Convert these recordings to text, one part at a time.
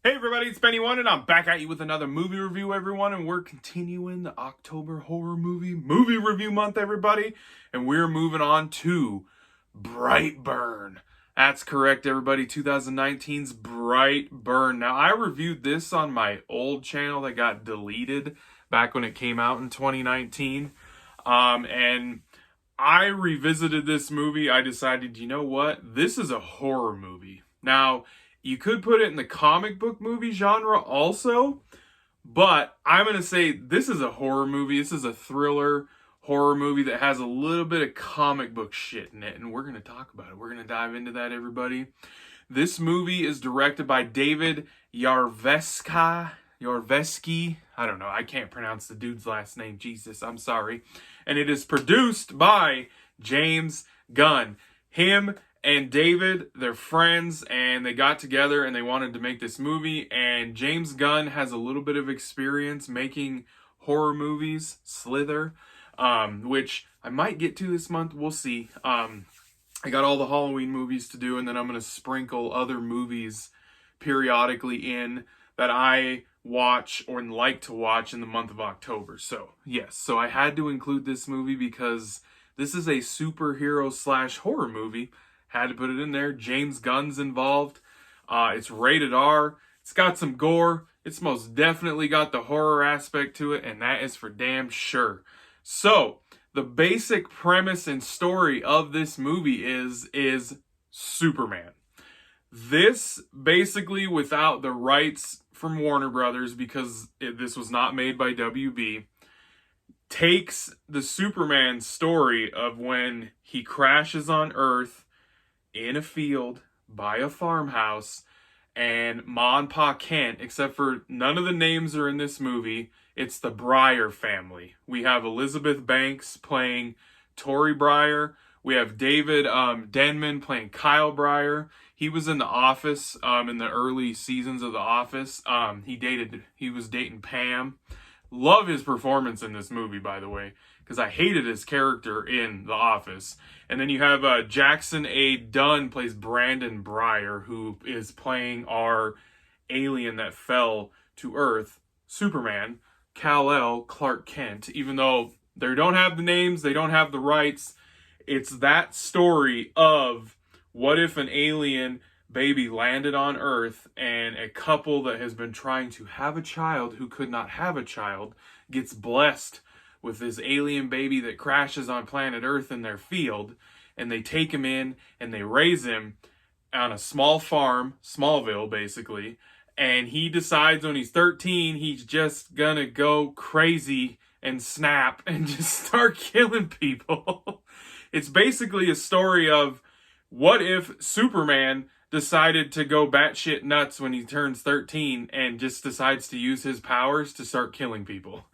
Hey everybody, it's Benny One, and I'm back at you with another movie review, everyone, and we're continuing the October horror movie review month, everybody, and we're moving on to Brightburn. That's correct, everybody, 2019's Brightburn. Now, I reviewed this on my old channel that got deleted back when it came out in 2019, and I revisited this movie. I decided, you know what, this is a horror movie. Now, you could put it in the comic book movie genre also, but I'm going to say this is a horror movie. This is a thriller horror movie that has a little bit of comic book shit in it, and we're going to talk about it. We're going to dive into that, everybody. This movie is directed by David Yarvesca. Yarvesca. I don't know. I can't pronounce the dude's last name. Jesus, I'm sorry. And it is produced by James Gunn. Him and David, they're friends, and they got together and they wanted to make this movie. And James Gunn has a little bit of experience making horror movies, Slither, which I might get to this month. We'll see. I got all the Halloween movies to do, and then I'm going to sprinkle other movies periodically in that I watch or like to watch in the month of October. So, yes. So I had to include this movie because this is a superhero / horror movie. Had to put it in there. James Gunn's involved. It's rated R. It's got some gore. It's most definitely got the horror aspect to it, and that is for damn sure. So, the basic premise and story of this movie is Superman. This, basically, without the rights from Warner Brothers, because this was not made by WB, takes the Superman story of when he crashes on Earth in a field by a farmhouse, and Ma and Pa Kent, except for none of the names are in this movie. It's the Breyer family. We have Elizabeth Banks playing Tori Breyer. We have David Denman playing Kyle Breyer. He was in The Office in the early seasons of The Office. He was dating Pam. Love his performance in this movie, by the way, because I hated his character in The Office. And then you have Jackson A. Dunn plays Brandon Breyer, who is playing our alien that fell to Earth, Superman, Kal-El, Clark Kent. Even though they don't have the names, they don't have the rights, it's that story of what if an alien baby landed on Earth and a couple that has been trying to have a child who could not have a child gets blessed with this alien baby that crashes on planet Earth in their field, and they take him in and they raise him on a small farm, Smallville basically, and he decides when he's 13 he's just gonna go crazy and snap and just start killing people. It's basically a story of what if Superman decided to go batshit nuts when he turns 13 and just decides to use his powers to start killing people.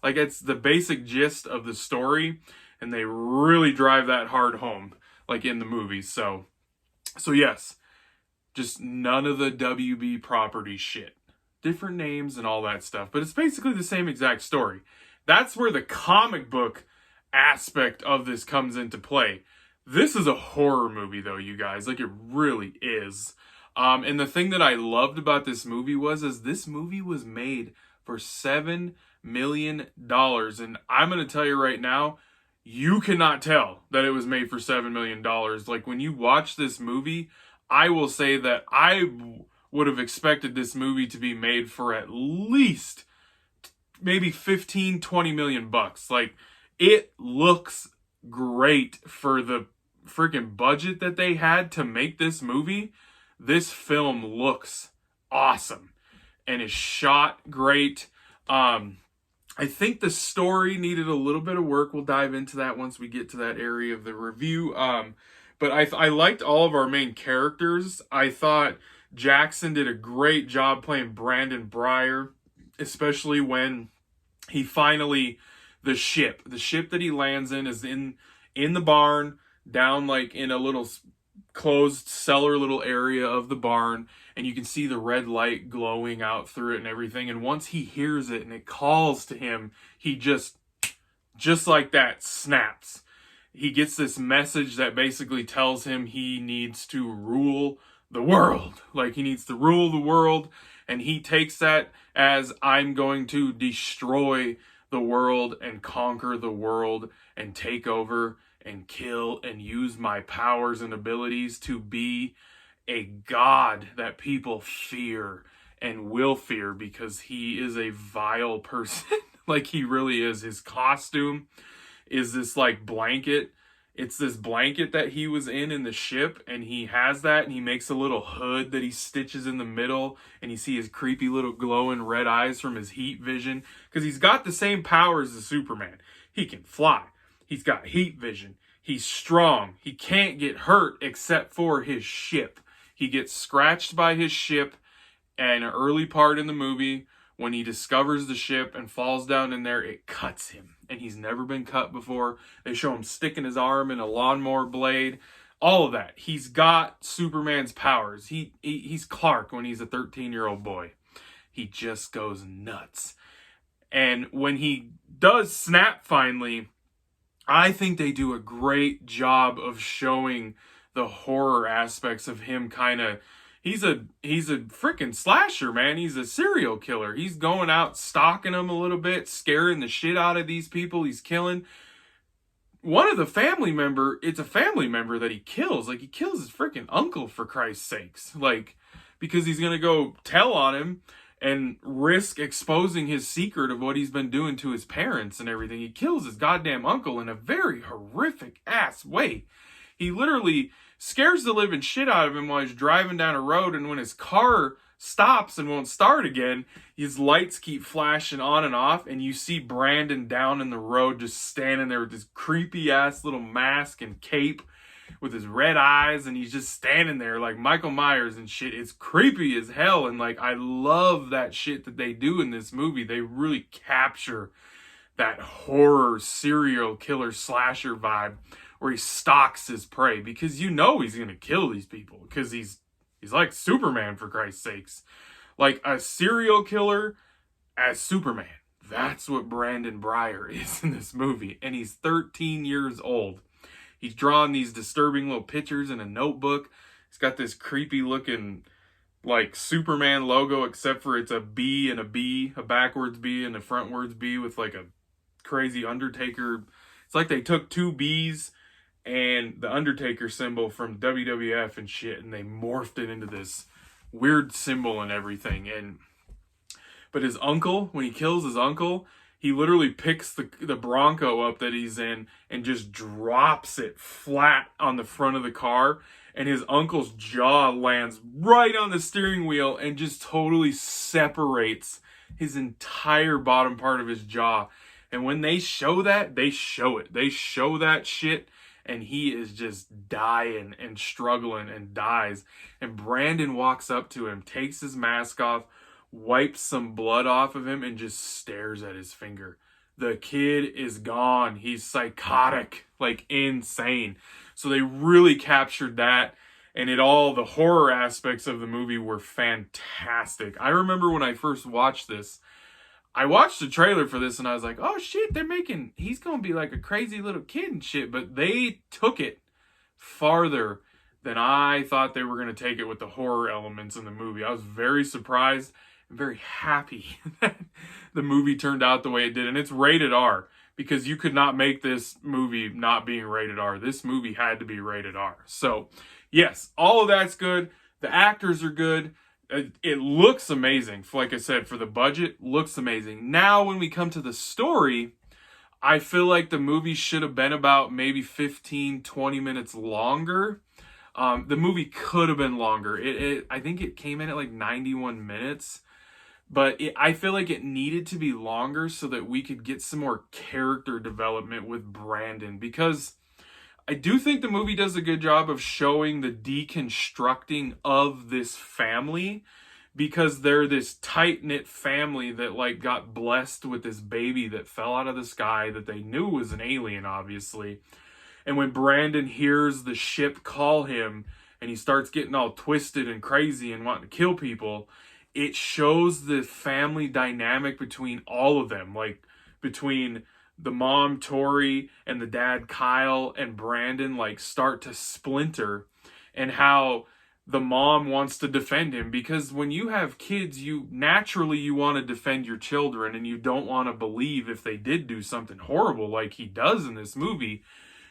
Like, it's the basic gist of the story, and they really drive that hard home, like in the movies. So yes, just none of the WB property shit. Different names and all that stuff, but it's basically the same exact story. That's where the comic book aspect of this comes into play. This is a horror movie, though, you guys. Like, it really is. And the thing that I loved about this movie is this movie was made for $7 million. And I'm going to tell you right now, you cannot tell that it was made for $7 million. Like, when you watch this movie, I will say that I would have expected this movie to be made for at least maybe 15, 20 million bucks. Like, it looks great for the freaking budget that they had to make this movie. This film looks awesome and is shot great. I think the story needed a little bit of work. We'll dive into that once we get to that area of the review. But I liked all of our main characters. I thought Jackson did a great job playing Brandon Breyer, especially when he finally, the ship that he lands in is in the barn, down like in a little closed cellar little area of the barn, and you can see the red light glowing out through it and everything. And once he hears it and it calls to him, he just like that snaps. He gets this message that basically tells him he needs to rule the world. Like, he needs to rule the world And he takes that as, I'm going to destroy the world and conquer the world and take over and kill and use my powers and abilities to be a god that people fear and will fear, because he is a vile person. Like, he really is. His costume is this like blanket. It's this blanket that he was in the ship, and he has that, and he makes a little hood that he stitches in the middle, and you see his creepy little glowing red eyes from his heat vision, because he's got the same powers as Superman. He can fly. He's got heat vision. He's strong. He can't get hurt except for his ship. He gets scratched by his ship in an early part in the movie. When he discovers the ship and falls down in there, it cuts him. And he's never been cut before. They show him sticking his arm in a lawnmower blade. All of that. He's got Superman's powers. He's Clark when he's a 13-year-old boy. He just goes nuts. And when he does snap finally, I think they do a great job of showing the horror aspects of him. Kind of, he's a freaking slasher, man. He's a serial killer. He's going out stalking them a little bit, scaring the shit out of these people he's killing. One of the family member, it's a family member that he kills. Like, he kills his freaking uncle, for Christ's sakes. Like, because he's going to go tell on him and risk exposing his secret of what he's been doing to his parents and everything. He kills his goddamn uncle in a very horrific ass way. He literally scares the living shit out of him while he's driving down a road, and when his car stops and won't start again, his lights keep flashing on and off, and you see Brandon down in the road just standing there with this creepy ass little mask and cape with his red eyes, and he's just standing there like Michael Myers and shit. It's creepy as hell, and like, I love that shit that they do in this movie. They really capture that horror serial killer slasher vibe where he stalks his prey, because you know he's gonna kill these people, because he's like Superman, for Christ's sakes. Like, a serial killer as Superman. That's what Brandon Breyer is in this movie. And he's 13 years old. He's drawn these disturbing little pictures in a notebook. He's got this creepy looking like Superman logo, except for it's a B and a B, a backwards B and a frontwards B with like a crazy Undertaker. It's like they took two B's and the Undertaker symbol from WWF and shit, and they morphed it into this weird symbol and everything. But his uncle, when he kills his uncle, he literally picks the Bronco up that he's in and just drops it flat on the front of the car, and his uncle's jaw lands right on the steering wheel and just totally separates his entire bottom part of his jaw. And when they show that, they show it. They show that shit, and he is just dying and struggling and dies. And Brandon walks up to him, takes his mask off, wipes some blood off of him, and just stares at his finger. The kid is gone. He's psychotic, like insane. So they really captured that. And the horror aspects of the movie were fantastic. I remember when I first watched this, I watched the trailer for this and I was like, oh shit, he's going to be like a crazy little kid and shit. But they took it farther than I thought they were going to take it with the horror elements in the movie. I was very surprised and very happy that the movie turned out the way it did. And it's rated R, because you could not make this movie not being rated R. This movie had to be rated R. So yes, all of that's good. The actors are good. It looks amazing. Like I said, for the budget, looks amazing. Now, when we come to the story, I feel like the movie should have been about maybe 15, 20 minutes longer. The movie could have been longer. I think it came in at like 91 minutes. But I feel like it needed to be longer so that we could get some more character development with Brandon. Because I do think the movie does a good job of showing the deconstructing of this family, because they're this tight-knit family that like got blessed with this baby that fell out of the sky that they knew was an alien, obviously. And when Brandon hears the ship call him and he starts getting all twisted and crazy and wanting to kill people, it shows the family dynamic between all of them, like between the mom, Tori, and the dad, Kyle, and Brandon, like start to splinter, and how the mom wants to defend him, because when you have kids, you naturally want to defend your children, and you don't want to believe if they did do something horrible like he does in this movie.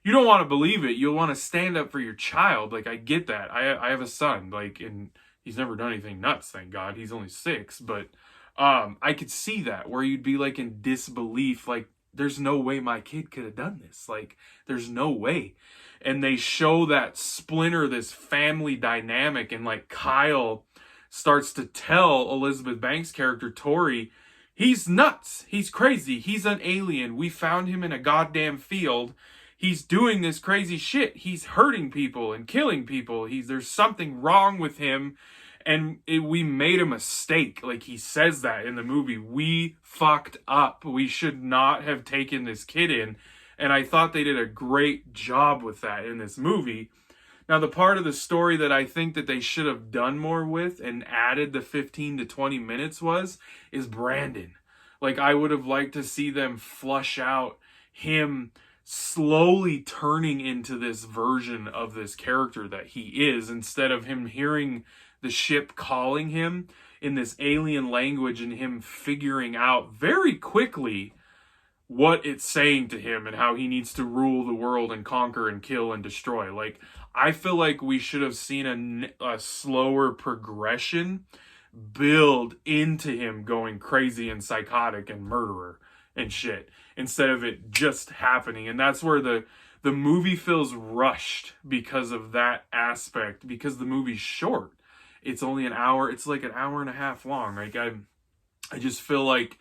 You don't want to believe it. You'll want to stand up for your child. Like, I get that. I have a son, like, and he's never done anything nuts, thank God. He's only 6, but I could see that, where you'd be like in disbelief, like, there's no way my kid could have done this. Like, there's no way. And they show that splinter, this family dynamic, and like Kyle starts to tell Elizabeth Banks' character, Tori, he's nuts. He's crazy. He's an alien. We found him in a goddamn field. He's doing this crazy shit. He's hurting people and killing people. There's something wrong with him. And we made a mistake. Like, he says that in the movie. We fucked up. We should not have taken this kid in. And I thought they did a great job with that in this movie. Now, the part of the story that I think that they should have done more with and added the 15 to 20 minutes is Brandon. Like, I would have liked to see them flush out him slowly turning into this version of this character that he is, instead of him hearing the ship calling him in this alien language and him figuring out very quickly what it's saying to him and how he needs to rule the world and conquer and kill and destroy. Like, I feel like we should have seen a slower progression build into him going crazy and psychotic and murderer and shit, instead of it just happening. And that's where the movie feels rushed because of that aspect, because the movie's short. It's only an hour. It's like an hour and a half long. Like, I just feel like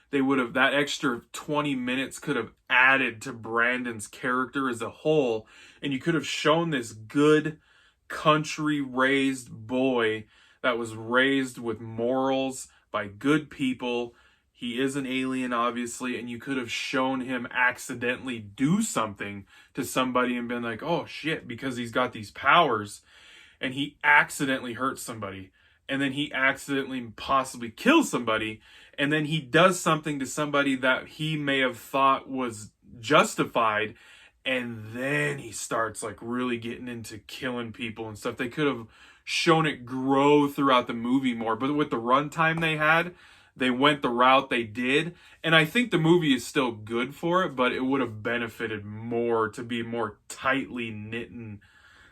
they would have, that extra 20 minutes could have added to Brandon's character as a whole. And you could have shown this good country raised boy that was raised with morals by good people. He is an alien, obviously, and you could have shown him accidentally do something to somebody and been like, oh shit, because he's got these powers, and he accidentally hurts somebody, and then he accidentally possibly kills somebody, and then he does something to somebody that he may have thought was justified, and then he starts like really getting into killing people and stuff. They could have shown it grow throughout the movie more, but with the runtime they had, they went the route they did, and I think the movie is still good for it, but it would have benefited more to be more tightly knitten,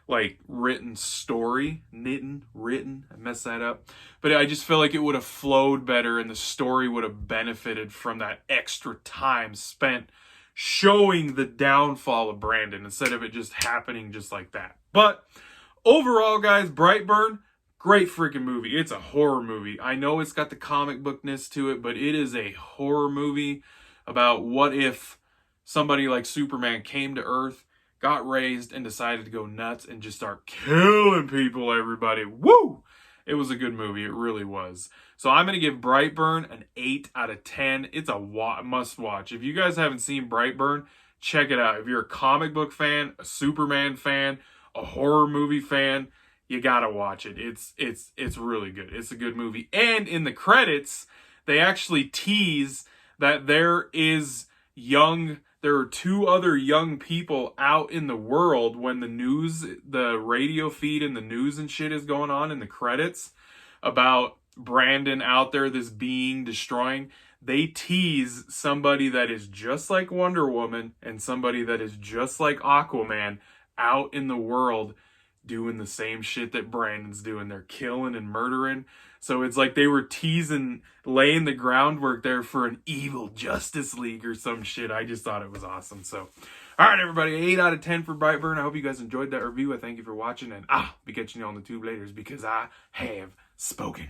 like written story. Written, I messed that up. But I just feel like it would have flowed better, and the story would have benefited from that extra time spent showing the downfall of Brandon instead of it just happening just like that. But overall, guys, Brightburn, great freaking movie. It's a horror movie. I know it's got the comic bookness to it, but it is a horror movie about what if somebody like Superman came to Earth, got raised, and decided to go nuts and just start killing people, everybody. Woo! It was a good movie. It really was. So I'm going to give Brightburn an 8 out of 10. It's a must watch. If you guys haven't seen Brightburn, check it out. If you're a comic book fan, a Superman fan, a horror movie fan, you gotta watch it. It's really good. It's a good movie. And in the credits, they actually tease that there are 2 other young people out in the world when the radio feed and the news and shit is going on in the credits about Brandon out there, this being destroying. They tease somebody that is just like Wonder Woman and somebody that is just like Aquaman out in the world doing the same shit that Brandon's doing. They're killing and murdering. So it's like they were teasing, laying the groundwork there for an evil Justice League or some shit. I just thought it was awesome. So, all right, everybody, 8 out of 10 for Brightburn. I hope you guys enjoyed that review. I thank you for watching, and I'll be catching you on the tube later because I have spoken.